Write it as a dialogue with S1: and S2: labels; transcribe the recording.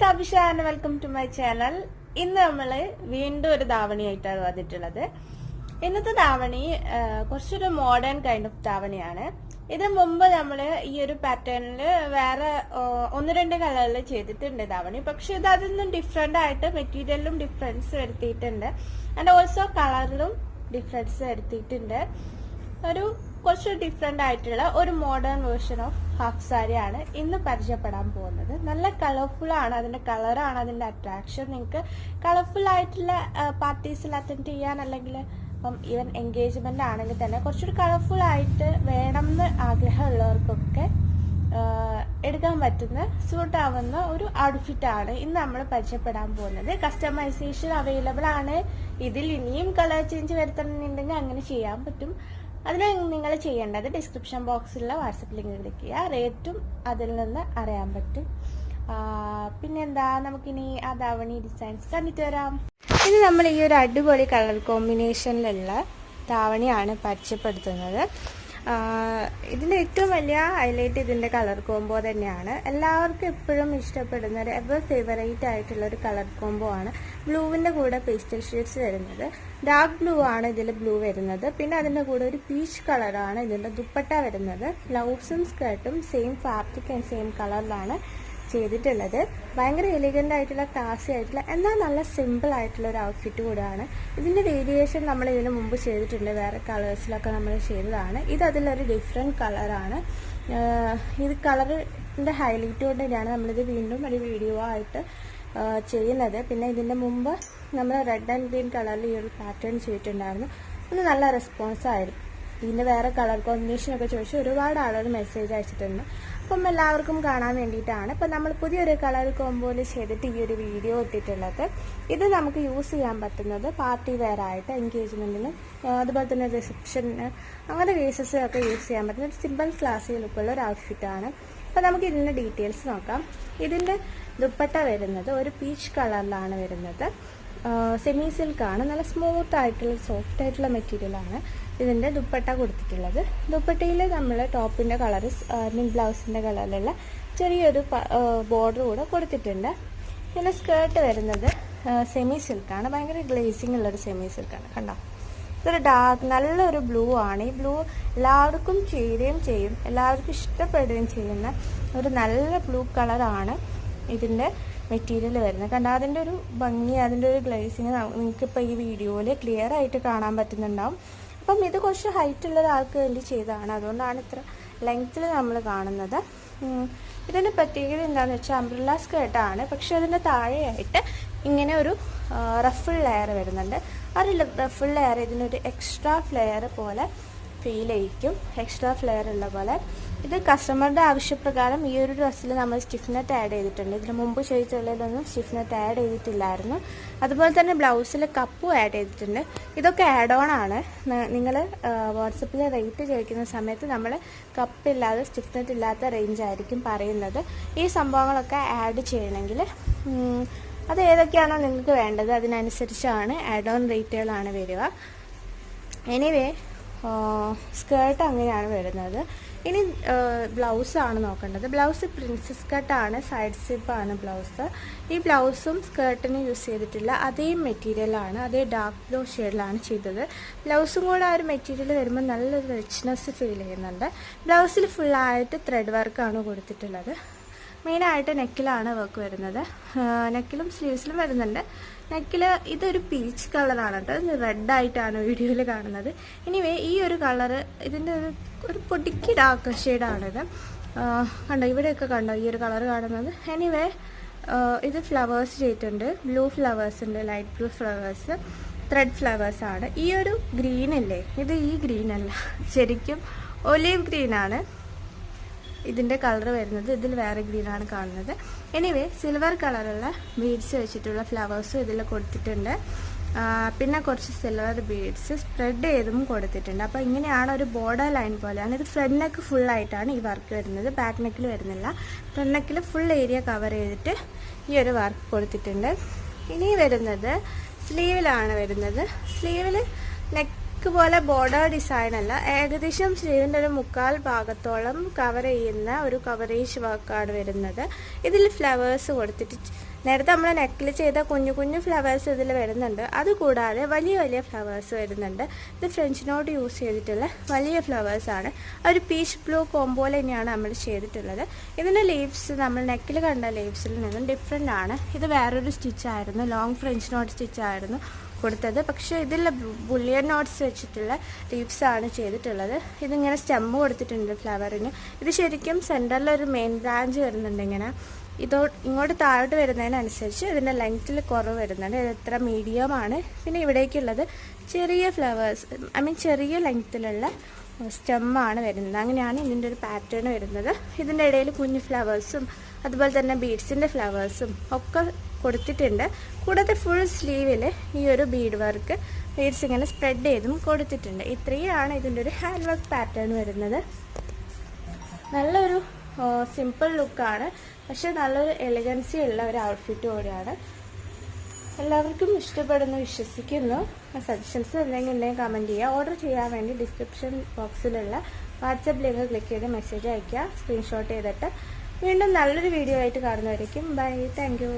S1: Abhisha and welcome to my channel. ഇന്ന് നമ്മള് വീണ്ടും ഒരു ധാവണിയായിട്ടാണ് വന്നിട്ടുള്ളത്. ഇന്നത്തെ ധാവണി കുറച്ചൊരു മോഡേൺ കൈൻഡ് ഓഫ് ധാവണിയാണ്. ഇത് മുമ്പ് നമ്മള് ഈ ഒരു പാറ്റേണില് വേറെ ഒന്ന് രണ്ട് കളറിൽ ചെയ്തിട്ടുണ്ട് ധാവണി. പക്ഷെ ഇത് അതൊന്നും ഡിഫറെന്റ് ആയിട്ട് മെറ്റീരിയലിലും ഡിഫറൻസ് വരുത്തിയിട്ടുണ്ട്. ആൻഡ് ഓൾസോ കളറിലും ഡിഫറൻസ് വരുത്തിയിട്ടുണ്ട്. ഒരു കുറച്ച് ഡിഫറെന്റ് ആയിട്ടുള്ള ഒരു modern version of half sari ആണ് ഇന്ന് പരിചയപ്പെടാൻ പോകുന്നത്. നല്ല കളർഫുൾ ആണ്, അതിന്റെ കളറാണ് അതിന്റെ അട്രാക്ഷൻ. നിങ്ങൾക്ക് കളർഫുൾ ആയിട്ടുള്ള പാർട്ടീസിൽ അറ്റൻഡ് ചെയ്യാൻ, അല്ലെങ്കിൽ ഇപ്പം ഈവൻ എൻഗേജ്മെന്റ് ആണെങ്കിൽ തന്നെ കുറച്ചുകൂടി കളർഫുൾ ആയിട്ട് വേണം എന്ന് ആഗ്രഹമുള്ളവർക്കൊക്കെ എടുക്കാൻ പറ്റുന്ന സൂട്ട് ആവുന്ന ഒരു ഔട്ട്ഫിറ്റ് ആണ് ഇന്ന് നമ്മൾ പരിചയപ്പെടാൻ പോകുന്നത്. കസ്റ്റമൈസേഷൻ അവൈലബിൾ ആണ്. ഇതിൽ ഇനിയും കളർ ചേഞ്ച് വരുത്തണമെന്നുണ്ടെങ്കിൽ അങ്ങനെ ചെയ്യാൻ പറ്റും. അതിന് നിങ്ങൾ ചെയ്യേണ്ടത് ഡിസ്ക്രിപ്ഷൻ ബോക്സിലുള്ള വാട്സപ്പ് ലിങ്ക് ക്ലിക്ക് ചെയ്യുക. റേറ്റും അതിൽ നിന്ന് അറിയാൻ പറ്റും. പിന്നെന്താ, നമുക്കിനി ആ ധാവണി ഡിസൈൻസ് കണ്ടിട്ട് വരാം. ഇനി നമ്മൾ ഈ ഒരു അടിപൊളി കളർ കോമ്പിനേഷനിലുള്ള ധാവണിയാണ് പരിചയപ്പെടുത്തുന്നത്. ഇതിന്റെ ഏറ്റവും വലിയ ഹൈലൈറ്റ് ഇതിന്റെ കളർ കോംബോ തന്നെയാണ്. എല്ലാവർക്കും എപ്പോഴും ഇഷ്ടപ്പെടുന്ന ഒരു എവർ ഫേവറേറ്റ് ആയിട്ടുള്ള ഒരു കളർ കോംബോ ആണ്. ബ്ലൂവിന്റെ കൂടെ പേസ്റ്റൽ ഷെയ്ഡ്സ് വരുന്നത്, ഡാർക്ക് ബ്ലൂ ആണ് ഇതിൽ ബ്ലൂ വരുന്നത്. പിന്നെ അതിന്റെ കൂടെ ഒരു പീച്ച് കളറാണ് ഇതിന്റെ ദുപ്പട്ട വരുന്നത്. ബ്ലൗസും സ്കേർട്ടും സെയിം ഫാബ്രിക് ആൻഡ് സെയിം കളറിലാണ് ചെയ്തിട്ടുള്ളത്. ഭയങ്കര എലിഗന്റ് ആയിട്ടുള്ള ക്ലാസി ആയിട്ടുള്ള എന്നാൽ നല്ല സിമ്പിൾ ആയിട്ടുള്ള ഒരു ഔട്ട്ഫിറ്റ് കൂടെയാണ്. ഇതിന്റെ വേരിയേഷൻ നമ്മൾ ഇതിന് മുമ്പ് ചെയ്തിട്ടുണ്ട്, വേറെ കളേഴ്സിലൊക്കെ നമ്മൾ ചെയ്തതാണ്. ഇത് അതിലൊരു ഡിഫറെന്റ് കളറാണ്. ഇത് കളറിന്റെ ഹൈലൈറ്റ് കൊണ്ട് തന്നെയാണ് നമ്മളിത് വീണ്ടും ഒരു വീഡിയോ ആയിട്ട് ചെയ്യുന്നത്. പിന്നെ ഇതിന്റെ മുമ്പ് നമ്മൾ റെഡ് ആൻഡ് ഗ്രീൻ കളറിൽ ഈ ഒരു പാറ്റേൺ ചെയ്തിട്ടുണ്ടായിരുന്നു. അത് നല്ല റെസ്പോൺസ് ആയിരുന്നു. ഇതിന്റെ വേറെ കളർ കോമ്പിനേഷനൊക്കെ ചോദിച്ച് ഒരുപാട് ആളുകൾ മെസ്സേജ് അയച്ചിട്ടുണ്ട്. അപ്പം എല്ലാവർക്കും കാണാൻ വേണ്ടിയിട്ടാണ് ഇപ്പം നമ്മൾ പുതിയൊരു കളർ കോമ്പോയിൽ ചെയ്തിട്ട് ഈ ഒരു വീഡിയോ ഇട്ടിട്ടുള്ളത്. ഇത് നമുക്ക് യൂസ് ചെയ്യാൻ പറ്റുന്നത് പാർട്ടി വെയർ ആയിട്ട്, എൻഗേജ്മെന്റിന്, അതുപോലെ തന്നെ റിസപ്ഷന്, അങ്ങനെ കേസസിലൊക്കെ യൂസ് ചെയ്യാൻ പറ്റുന്ന ഒരു സിമ്പിൾ ക്ലാസ്സിൽ ലുക്കുള്ള ഒരു ഔട്ട്ഫിറ്റാണ്. അപ്പം നമുക്ക് ഇതിൻ്റെ ഡീറ്റെയിൽസ് നോക്കാം. ഇതിൻ്റെ ദുപ്പട്ട വരുന്നത് ഒരു പീച്ച് കളറിലാണ് വരുന്നത്. സെമി സിൽക്കാണ്, നല്ല സ്മൂത്ത് ആയിട്ടുള്ള സോഫ്റ്റ് ആയിട്ടുള്ള മെറ്റീരിയലാണ് ഇതിൻ്റെ ദുപ്പട്ട കൊടുത്തിട്ടുള്ളത്. ദുപ്പട്ടയിൽ നമ്മൾ ടോപ്പിൻ്റെ കളറ് ബ്ലൗസിൻ്റെ കളറിലുള്ള ചെറിയൊരു ബോർഡർ കൂടെ കൊടുത്തിട്ടുണ്ട്. പിന്നെ സ്കേർട്ട് വരുന്നത് സെമി സിൽക്കാണ്, ഭയങ്കര ഗ്ലേസിംഗ് ഉള്ളൊരു സെമി സിൽക്കാണ്. കണ്ടോ, ഇതൊരു ഡാർക്ക് നല്ലൊരു ബ്ലൂ ആണ്. ഈ ബ്ലൂ എല്ലാവർക്കും ചേരുകയും ചെയ്യും, എല്ലാവർക്കും ഇഷ്ടപ്പെടുകയും ചെയ്യുന്ന ഒരു നല്ല ബ്ലൂ കളറാണ് ഇതിൻ്റെ മെറ്റീരിയൽ വരുന്നത്. കണ്ടോ, അതിൻ്റെ ഒരു ഭംഗി, അതിൻ്റെ ഒരു ഗ്ലേസിങ് നിങ്ങൾക്കിപ്പോൾ ഈ വീഡിയോയിൽ ക്ലിയർ ആയിട്ട് കാണാൻ പറ്റുന്നുണ്ടാവും. അപ്പം ഇത് കുറച്ച് ഹൈറ്റ് ഉള്ള ഒരാൾക്ക് വേണ്ടി ചെയ്തതാണ്, അതുകൊണ്ടാണ് ഇത്ര ലെങ്ത്തിൽ നമ്മൾ കാണുന്നത്. ഇതിൻ്റെ പ്രത്യേകത എന്താണെന്ന് വെച്ചാൽ അംബ്രല്ല സ്കേർട്ടാണ്, പക്ഷെ അതിൻ്റെ താഴെയായിട്ട് ഇങ്ങനെ ഒരു റഫിൾ ലെയർ വരുന്നുണ്ട്. ആ ഒരു റഫിൾ ലെയർ ഇതിനൊരു എക്സ്ട്രാ ഫ്ലെയർ പോലെ ഫീൽ ചെയ്യിക്കും, എക്സ്ട്രാ ഫ്ലെയർ ഉള്ള പോലെ. ഇത് കസ്റ്റമറുടെ ആവശ്യപ്രകാരം ഈ ഒരു ഡ്രസ്സിൽ നമ്മൾ സ്റ്റിഫ്നെറ്റ് ആഡ് ചെയ്തിട്ടുണ്ട്. ഇതിന് മുമ്പ് ചെയ്തിട്ടുള്ളതൊന്നും സ്റ്റിഫ്നെറ്റ് ആഡ് ചെയ്തിട്ടില്ലായിരുന്നു. അതുപോലെ തന്നെ ബ്ലൗസിൽ കപ്പും ആഡ് ചെയ്തിട്ടുണ്ട്. ഇതൊക്കെ ആഡ് ഓൺ ആണ്. നിങ്ങൾ വാട്സപ്പിൽ റേറ്റ് ചോദിക്കുന്ന സമയത്ത് നമ്മൾ കപ്പില്ലാതെ സ്റ്റിഫ്നെറ്റ് ഇല്ലാത്ത റേഞ്ച് ആയിരിക്കും പറയുന്നത്. ഈ സംഭവങ്ങളൊക്കെ ആഡ് ചെയ്യണമെങ്കിൽ അത് ഏതൊക്കെയാണോ നിങ്ങൾക്ക് വേണ്ടത് അതിനനുസരിച്ചാണ് ആഡ് ഓൺ റേറ്റുകളാണ് വരിക. എനിവേ, സ്കേർട്ട് അങ്ങനെയാണ് വരുന്നത്. ഇനി ബ്ലൗസാണ് നോക്കേണ്ടത്. ബ്ലൗസ് പ്രിൻസസ് കട്ടാണ്, സൈഡ് സിപ്പാണ് ബ്ലൗസ്. ഈ ബ്ലൗസും സ്കേർട്ടിന് യൂസ് ചെയ്തിട്ടില്ല അതേ മെറ്റീരിയലാണ്, അതേ ഡാർക്ക് ബ്ലൂ ഷെയ്ഡിലാണ് ചെയ്തത്. ബ്ലൗസും കൂടെ ആ ഒരു മെറ്റീരിയൽ വരുമ്പോൾ നല്ലൊരു റിച്ച്നെസ് ഫീൽ ചെയ്യുന്നുണ്ട്. ബ്ലൗസിൽ ഫുള്ളായിട്ട് ത്രെഡ് വർക്കാണ് കൊടുത്തിട്ടുള്ളത്. മെയിനായിട്ട് നെക്കിലാണ് വർക്ക് വരുന്നത്. നെക്കിലും സ്ലീവ്സിലും വരുന്നുണ്ട്. നെക്കിൽ ഇതൊരു പീച്ച് കളറാണ് കേട്ടോ, ഇത് റെഡായിട്ടാണ് വീഡിയോയിൽ കാണുന്നത്. എനിവേ, ഈ ഒരു കളറ് ഇതിൻ്റെ ഒരു പൊടിക്ക് ഡാർക്ക് ഷെയ്ഡാണിത്. കണ്ടോ, ഇവിടെയൊക്കെ കണ്ടോ ഈ ഒരു കളർ കാണുന്നത്. എനിവേ, ഇത് ഫ്ലവേഴ്സ് ചെയ്തിട്ടുണ്ട്. ബ്ലൂ ഫ്ലവേഴ്സ് ഉണ്ട്, ലൈറ്റ് ബ്ലൂ ഫ്ലവേഴ്സ്, ത്രെഡ് ഫ്ലവേഴ്സാണ്. ഈ ഒരു ഗ്രീൻ അല്ലേ, ഇത് ഈ ഗ്രീൻ അല്ല, ശരിക്കും ഒലീവ് ഗ്രീനാണ് ഇതിൻ്റെ കളർ വരുന്നത്. ഇതിൽ വേറെ ഗ്രീനാണ് കാണുന്നത്. എനിവേ, സിൽവർ കളറുള്ള ബീഡ്സ് വെച്ചിട്ടുള്ള ഫ്ലവേഴ്സും ഇതിൽ കൊടുത്തിട്ടുണ്ട്. പിന്നെ കുറച്ച് സിൽവർ ബീഡ്സ് സ്പ്രെഡ് ചെയ്തും കൊടുത്തിട്ടുണ്ട്. അപ്പോൾ ഇങ്ങനെയാണ് ഒരു ബോർഡർ ലൈൻ പോലെയാണ്. ഇത് ഫ്രണ്ട് നെക്ക് ഫുള്ളായിട്ടാണ് ഈ വർക്ക് വരുന്നത്, ബാക്ക് നെക്കിൽ വരുന്നില്ല. ഫ്രണ്ട് നെക്കിൽ ഫുൾ ഏരിയ കവർ ചെയ്തിട്ട് ഈ ഒരു വർക്ക് കൊടുത്തിട്ടുണ്ട്. ഇനി വരുന്നത് സ്ലീവിലാണ് വരുന്നത്. സ്ലീവിൽ നെക്ക് നെക്ക് പോലെ ബോർഡർ ഡിസൈൻ അല്ല, ഏകദേശം സ്ലീവിൻ്റെ ഒരു 1/4 ഭാഗത്തോളം കവർ ചെയ്യുന്ന ഒരു കവറേജ് വർക്കാണ് വരുന്നത്. ഇതിൽ ഫ്ലവേഴ്സ് കൊടുത്തിട്ട് നേരത്തെ നമ്മൾ നെക്കിൽ ചെയ്ത കുഞ്ഞു കുഞ്ഞു ഫ്ലവേഴ്സ് ഇതിൽ വരുന്നുണ്ട്. അതുകൂടാതെ വലിയ വലിയ ഫ്ലവേഴ്സ് വരുന്നുണ്ട്. ഇത് ഫ്രഞ്ച് നോട്ട് യൂസ് ചെയ്തിട്ടുള്ള വലിയ ഫ്ലവേഴ്സാണ്. ഒരു പീച്ച് ബ്ലൂ കോംബോയിൽ തന്നെയാണ് നമ്മൾ ചെയ്തിട്ടുള്ളത്. ഇതിൻ്റെ ലീവ്സ് നമ്മൾ നെക്കിൽ കണ്ട ലീവ്സിൽ നിന്നും ഡിഫറെൻ്റ് ആണ്. ഇത് വേറൊരു സ്റ്റിച്ചായിരുന്നു, ലോങ് ഫ്രഞ്ച് നോട്ട് സ്റ്റിച്ചായിരുന്നു കൊടുത്തത്. പക്ഷേ ഇതിൽ ബുള്ളിയൻ നോട്ട്സ് വെച്ചിട്ടുള്ള ലീവ്സാണ് ചെയ്തിട്ടുള്ളത്. ഇതിങ്ങനെ സ്റ്റെമ്മ് കൊടുത്തിട്ടുണ്ട് ഫ്ലവറിന്. ഇത് ശരിക്കും സെൻറ്ററിലൊരു മെയിൻ ബ്രാഞ്ച് വരുന്നുണ്ട്. ഇങ്ങനെ ഇങ്ങോട്ട് താഴോട്ട് വരുന്നതിനനുസരിച്ച് ഇതിൻ്റെ ലെങ്ത്തിൽ കുറവ് വരുന്നുണ്ട്. ഇത് എത്ര മീഡിയമാണ്. പിന്നെ ഇവിടേക്കുള്ളത് ചെറിയ ഫ്ലവേഴ്സ്, ചെറിയ ലെങ്ത്തിലുള്ള സ്റ്റെമ്മാണ് വരുന്നത്. അങ്ങനെയാണ് ഇതിൻ്റെ ഒരു പാറ്റേൺ വരുന്നത്. ഇതിൻ്റെ ഇടയിൽ കുഞ്ഞു ഫ്ലവേഴ്സും അതുപോലെ തന്നെ ബീഡ്സിൻ്റെ ഫ്ലവേഴ്സും ഒക്കെ കൊടുത്തിട്ടുണ്ട്. കൂടാതെ ഫുൾ സ്ലീവിൽ ഈ ഒരു ബീഡ് വർക്ക് ബീഡ്സ് ഇങ്ങനെ സ്പ്രെഡ് ചെയ്തും കൊടുത്തിട്ടുണ്ട്. ഇത്രയാണ് ഇതിൻ്റെ ഒരു ഹാൻഡ് വർക്ക് പാറ്റേൺ വരുന്നത്. നല്ലൊരു സിമ്പിൾ ലുക്കാണ്, പക്ഷെ നല്ലൊരു എലഗൻസി ഉള്ള ഒരു ഔട്ട്ഫിറ്റ് കൂടിയാണ്. എല്ലാവർക്കും ഇഷ്ടപ്പെടുന്നു വിശ്വസിക്കുന്നു. സജഷൻസ് എന്തെങ്കിലും കമൻറ്റ് ചെയ്യുക. ഓർഡർ ചെയ്യാൻ വേണ്ടി ഡിസ്ക്രിപ്ഷൻ ബോക്സിലുള്ള വാട്സപ്പ് ലിങ്ക് ക്ലിക്ക് ചെയ്ത് മെസ്സേജ് അയയ്ക്കുക, സ്ക്രീൻഷോട്ട് ചെയ്തിട്ട്. വീണ്ടും നല്ലൊരു വീഡിയോ ആയിട്ട് കാണുന്നവരേക്കും ബൈ. Thank you.